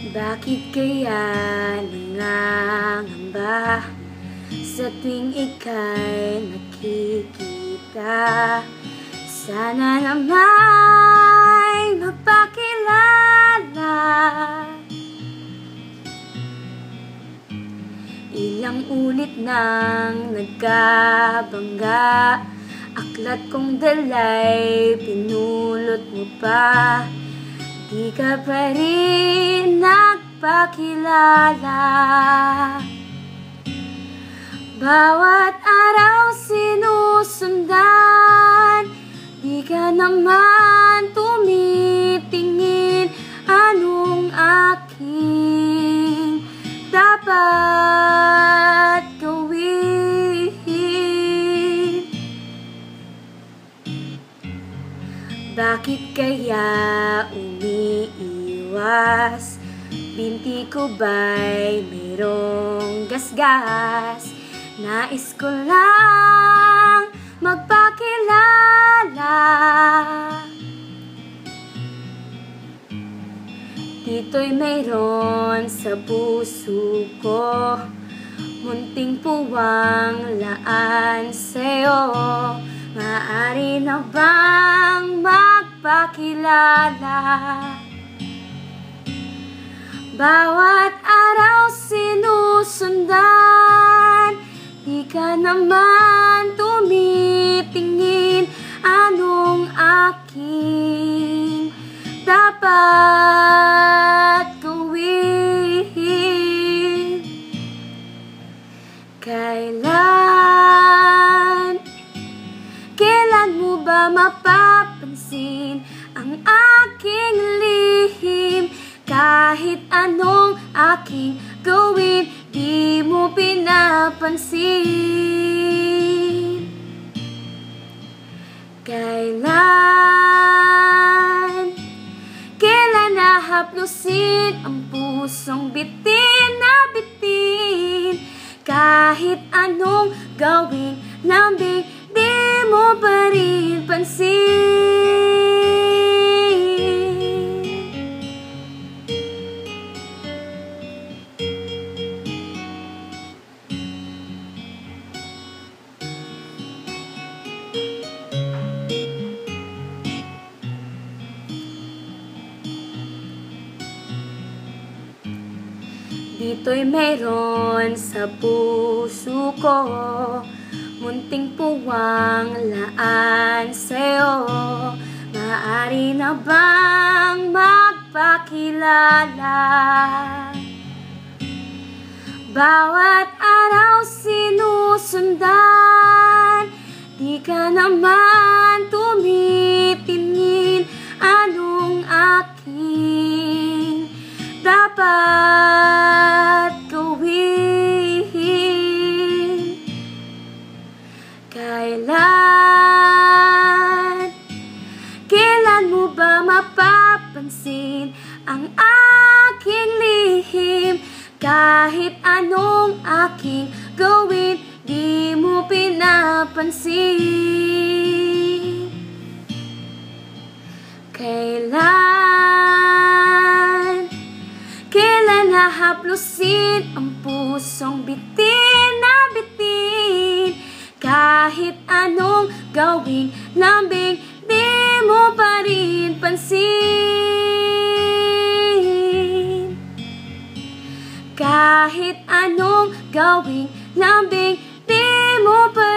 Bakit kaya nangangamba sa tuwing ika'y nakikita? Sana naman magpakilala. Ilang ulit nang nagkabangga, aklat kong dalay pinulot mo pa. Di ka pa rin nagpakilala. Bawat araw sinusundan, di ka naman tumitingin. Anong aking dapat gawin? Bakit kaya umiiwas? Binti ko ba'y mayroong gasgas? Nais ko lang magpakilala. Dito'y mayroon sa puso ko, munting puwang laan sa'yo. Maaari na bang magpakilala? Bawat araw sinusundan, di ka naman tumitingin. Anong aking dapat gawin? Kailan mo ba mapapansin ang aking lihim? Kahit anong aking gawin, di mo pinapansin. Kailan nahaplusin ang pusong bitin na bitin? Kahit anong gawin, lambing, di mo pa rin pansin. Dito'y mayroon sa puso ko, munting puwang laan sa'yo. Maaari na bang magpakilala? Bawat araw sinusundan, di ka naman tumitingin. Anong aking dapat gawin? Kailan mo ba mapapansin ang aking lihim? Kahit anong aking gawin, di mo pinapansin. Kailan nahaplusin ang pusong bitin na bitin? Kahit anong gawing lambing, di mo pa rin pansin. Kahit anong gawing lambing, di mo pa